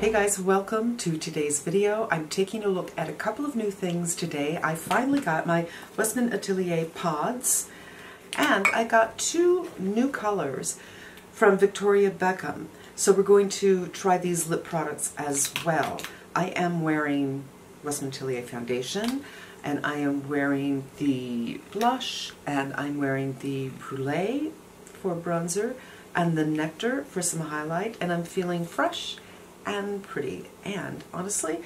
Hey guys, welcome to today's video. I'm taking a look at a couple of new things today. I finally got my Westman Atelier pods, and I got two new colors from Victoria Beckham. So we're going to try these lip products as well. I am wearing Westman Atelier foundation, and I am wearing the blush, and I'm wearing the Brulee for bronzer, and the Nectar for some highlight, and I'm feeling fresh and pretty. And honestly,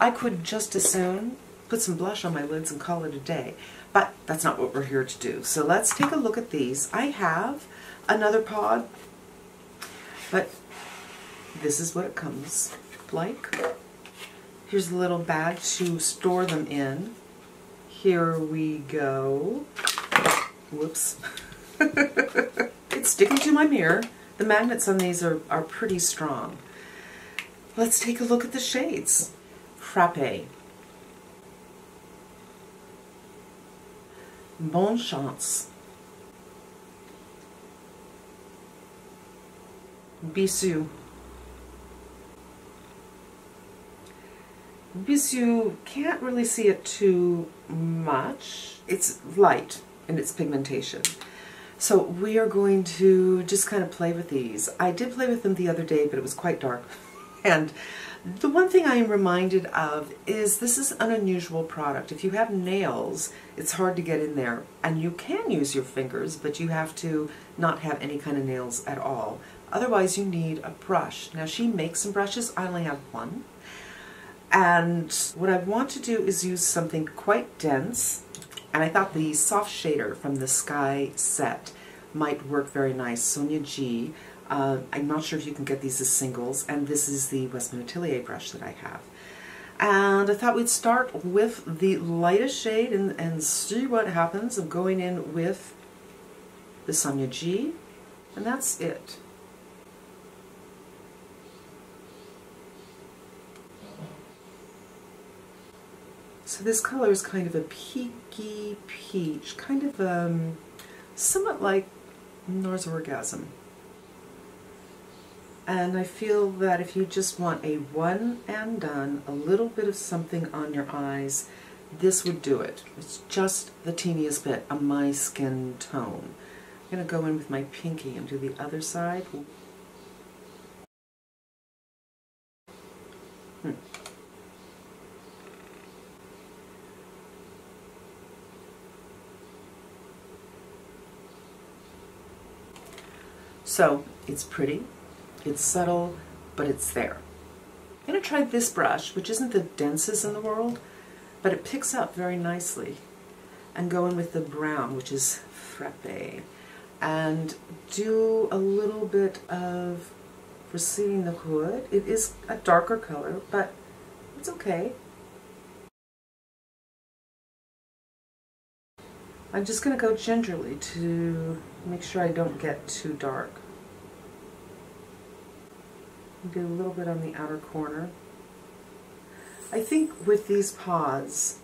I could just as soon put some blush on my lids and call it a day, but that's not what we're here to do. So let's take a look at these. I have another pod, but this is what it comes like. Here's a little bag to store them in. Here we go. Whoops. It's sticking to my mirror. The magnets on these are pretty strong. Let's take a look at the shades. Crepey, Bonne Chance, Bisou. Bisou, can't really see it too much. It's light in its pigmentation. So we are going to just kind of play with these. I did play with them the other day, but it was quite dark. And the one thing I am reminded of is this is an unusual product. If you have nails, it's hard to get in there. And you can use your fingers, but you have to not have any kind of nails at all. Otherwise, you need a brush. Now, she makes some brushes. I only have one. And what I want to do is use something quite dense. And I thought the soft shader from the Sky Sept might work very nice. Sonia G. I'm not sure if you can get these as singles, and this is the Westman Atelier brush that I have. And I thought we'd start with the lightest shade and see what happens. I'm going in with the Sonia G, and that's it. So this color is kind of a peaky peach, kind of somewhat like Nora's Orgasm. And I feel that if you just want a one and done, a little bit of something on your eyes, this would do it. It's just the teeniest bit of my skin tone. I'm going to go in with my pinky and do the other side. So it's pretty. It's subtle, but it's there. I'm going to try this brush, which isn't the densest in the world, but it picks up very nicely. And go in with the brown, which is frappe, and do a little bit of receding the hood. It is a darker color, but it's okay. I'm just going to go gingerly to make sure I don't get too dark. Do a little bit on the outer corner. I think with these pods,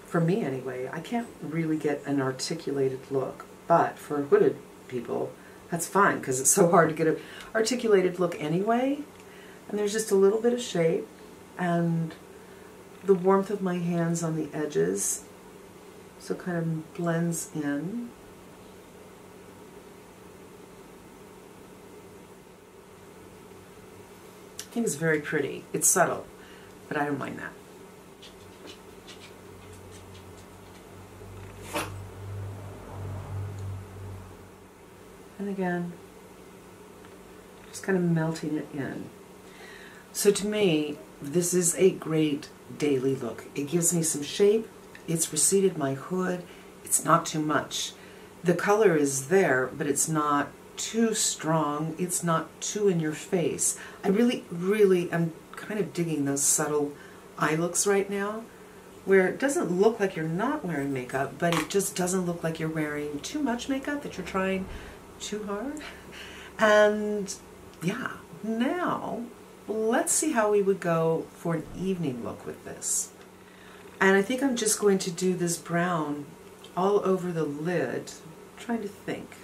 for me anyway, I can't really get an articulated look, but for hooded people, that's fine because it's so hard to get an articulated look anyway. And there's just a little bit of shape and the warmth of my hands on the edges, so it kind of blends in. I think it's very pretty. It's subtle, but I don't mind that. And again, just kind of melting it in. So to me, this is a great daily look. It gives me some shape. It's receded my hood. It's not too much. The color is there, but it's not too strong. It's not too in your face. I really am kind of digging those subtle eye looks right now, where it doesn't look like you're not wearing makeup, but it just doesn't look like you're wearing too much makeup, that you're trying too hard. And yeah, now let's see how we would go for an evening look with this. And I think I'm just going to do this brown all over the lid. I'm trying to think.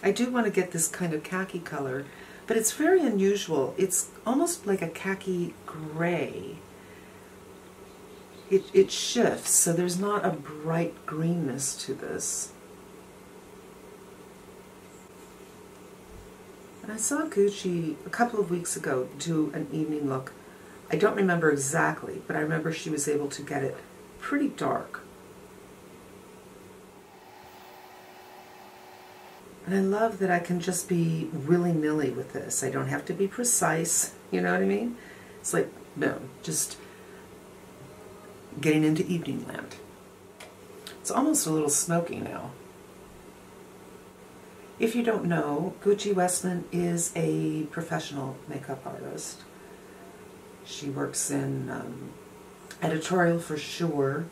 I do want to get this kind of khaki color, but it's very unusual. It's almost like a khaki gray. It shifts, so there's not a bright greenness to this. And I saw Gucci a couple of weeks ago do an evening look. I don't remember exactly, but I remember she was able to get it pretty dark. And I love that I can just be willy-nilly with this. I don't have to be precise, you know what I mean? It's like, no, just getting into evening land. It's almost a little smoky now. If you don't know, Gucci Westman is a professional makeup artist. She works in editorial for sure.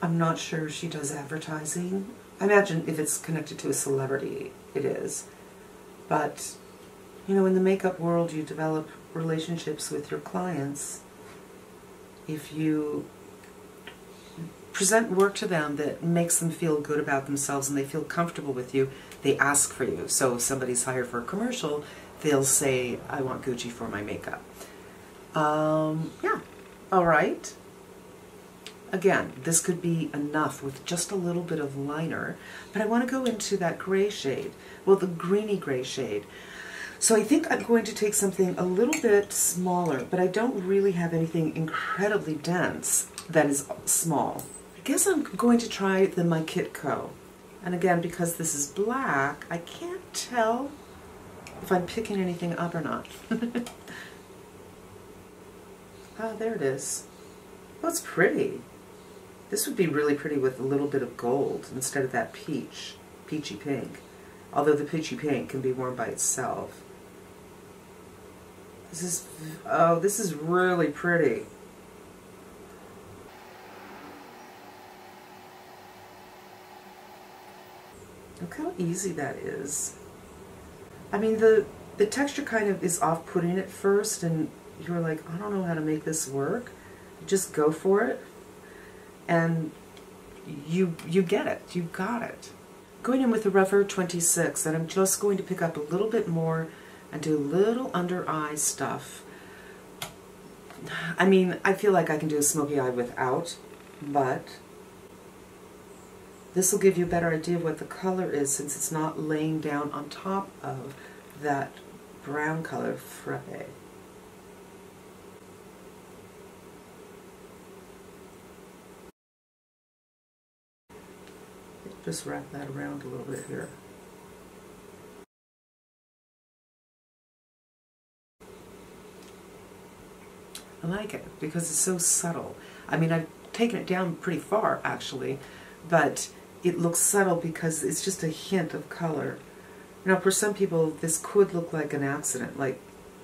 I'm not sure she does advertising. I imagine if it's connected to a celebrity, it is. But, you know, in the makeup world, you develop relationships with your clients. If you present work to them that makes them feel good about themselves and they feel comfortable with you, they ask for you. So if somebody's hired for a commercial, they'll say, I want Gucci for my makeup. Yeah, all right. Again, this could be enough with just a little bit of liner, but I want to go into that gray shade, well, the greeny gray shade. So I think I'm going to take something a little bit smaller, but I don't really have anything incredibly dense that is small. I guess I'm going to try the My Kit Co. And again, because this is black, I can't tell if I'm picking anything up or not. Ah, there it is. Oh, it's pretty. This would be really pretty with a little bit of gold instead of that peachy pink. Although the peachy pink can be worn by itself. This is, oh, this is really pretty. Look how easy that is. I mean, the texture kind of is off-putting at first, and you're like, I don't know how to make this work. You just go for it. And you get it. You got it. Going in with the Rougher 26, and I'm just going to pick up a little bit more and do a little under eye stuff. I mean, I feel like I can do a smoky eye without, but this will give you a better idea of what the color is since it's not laying down on top of that brown color crepey. Just wrap that around a little bit here. I like it because it's so subtle. I mean, I've taken it down pretty far actually, but it looks subtle because it's just a hint of color. Now, for some people, this could look like an accident, like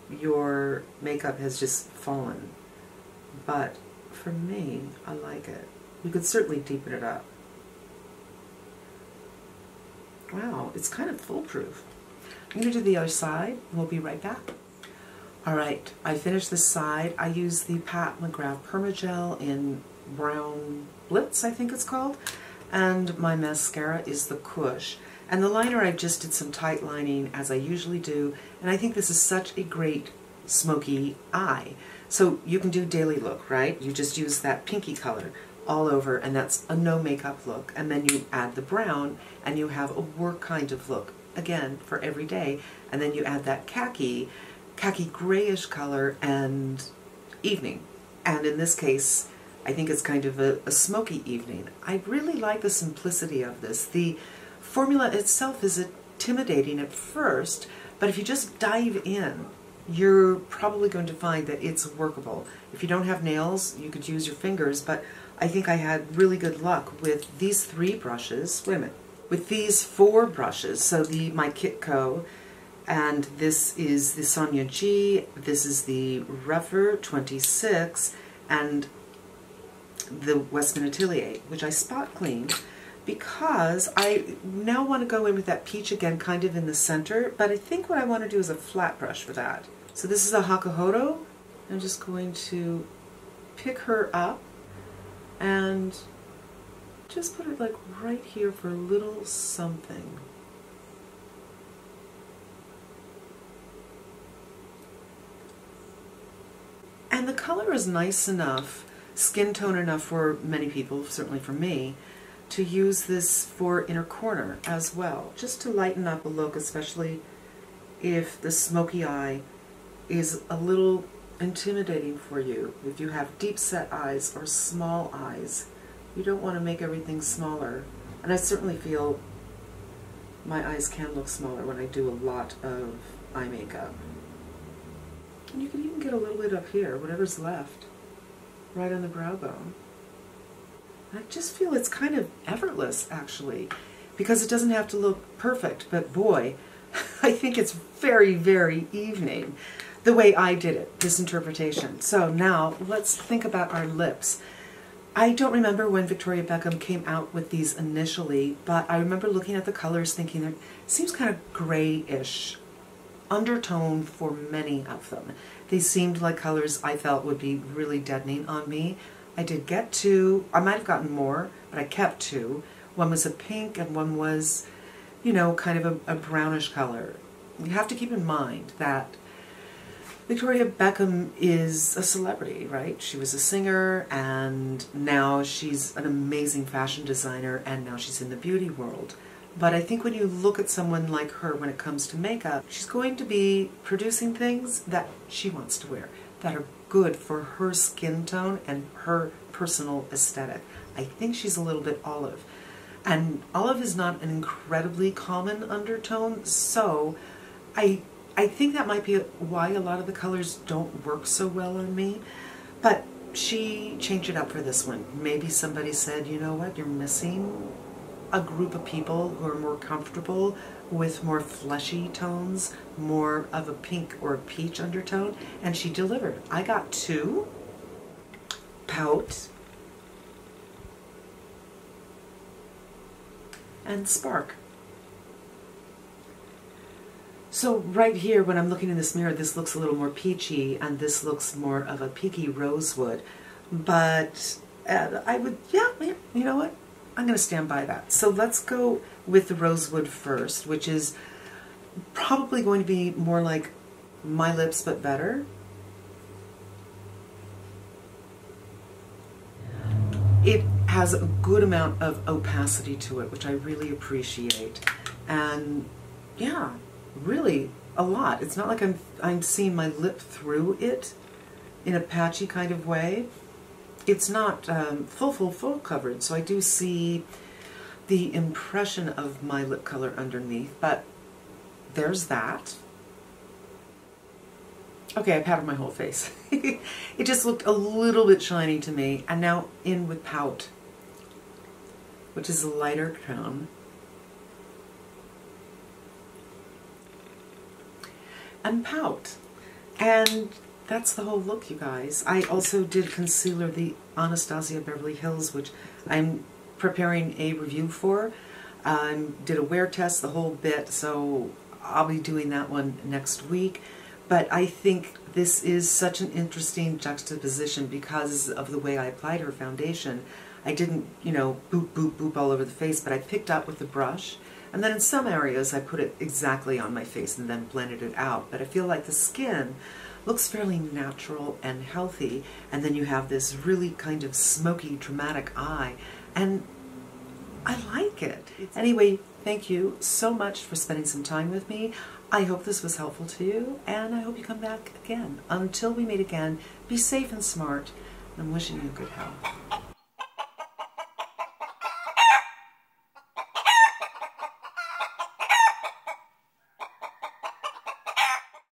your makeup has just fallen. But for me, I like it. You could certainly deepen it up. Wow, it's kind of foolproof. I'm going to do the other side, and we'll be right back. Alright, I finished this side. I used the Pat McGrath Permagel in Brown Blitz, I think it's called. And my mascara is the Kush. And the liner, I just did some tight lining, as I usually do. And I think this is such a great smoky eye. So you can do daily look, right? You just use that pinky color all over, and that's a no makeup look. And then you add the brown, and you have a work kind of look, again, for every day. And then you add that khaki grayish color and evening. And in this case, I think it's kind of a smoky evening. I really like the simplicity of this. The formula itself is intimidating at first, but if you just dive in, you're probably going to find that it's workable. If you don't have nails, you could use your fingers, but I think I had really good luck with these 3 brushes. Wait a minute. With these 4 brushes, so the My Kit Co, and this is the Sonia G, this is the Rougher 26, and the Westman Atelier, which I spot cleaned because I now want to go in with that peach again, kind of in the center, but I think what I want to do is a flat brush for that. So this is a Hakuhodo. I'm just going to pick her up and just put it like right here for a little something. color is nice enough, skin tone enough for many people, certainly for me, to use this for inner corner as well, just to lighten up a look, especially if the smoky eye is a little intimidating for you. If you have deep set eyes or small eyes, you don't want to make everything smaller. And I certainly feel my eyes can look smaller when I do a lot of eye makeup. And you can even get a little bit up here, whatever's left, right on the brow bone. I just feel it's kind of effortless, actually, because it doesn't have to look perfect, but boy, I think it's very, very evening, the way I did it, this interpretation. So now, let's think about our lips. I don't remember when Victoria Beckham came out with these initially, but I remember looking at the colors thinking it seems kind of grayish undertone for many of them. They seemed like colors I felt would be really deadening on me. I did get two. I might have gotten more, but I kept two. One was a pink and one was, you know, kind of a brownish color. You have to keep in mind that Victoria Beckham is a celebrity, right? She was a singer, and now she's an amazing fashion designer, and now she's in the beauty world. But I think when you look at someone like her when it comes to makeup, she's going to be producing things that she wants to wear, that are good for her skin tone and her personal aesthetic. I think she's a little bit olive. And olive is not an incredibly common undertone, so I think that might be why a lot of the colors don't work so well on me. But she changed it up for this one. Maybe somebody said, you know what, you're missing a group of people who are more comfortable with more fleshy tones, more of a pink or a peach undertone, and she delivered. I got two. Pout and Spark. So right here, when I'm looking in this mirror, this looks a little more peachy, and this looks more of a pinky rosewood. But I would, yeah, you know what? I'm going to stand by that. So let's go with the rosewood first, which is probably going to be more like my lips, but better. It has a good amount of opacity to it, which I really appreciate. And yeah, really a lot. It's not like I'm seeing my lip through it in a patchy kind of way. It's not full coverage, so I do see the impression of my lip color underneath, but there's that. Okay, I patted my whole face. It just looked a little bit shiny to me. And now in with Pout, which is a lighter tone. And Pout. And that's the whole look, you guys. I also did concealer the Anastasia Beverly Hills, which I'm preparing a review for. Did a wear test, the whole bit, so I'll be doing that one next week. But I think this is such an interesting juxtaposition because of the way I applied her foundation. I didn't, you know, boop, boop, boop all over the face, but I picked up with the brush. And then in some areas I put it exactly on my face and then blended it out. But I feel like the skin looks fairly natural and healthy, and then you have this really kind of smoky, dramatic eye, and I like it. Anyway, thank you so much for spending some time with me. I hope this was helpful to you, and I hope you come back again. Until we meet again, be safe and smart, and I'm wishing you good health.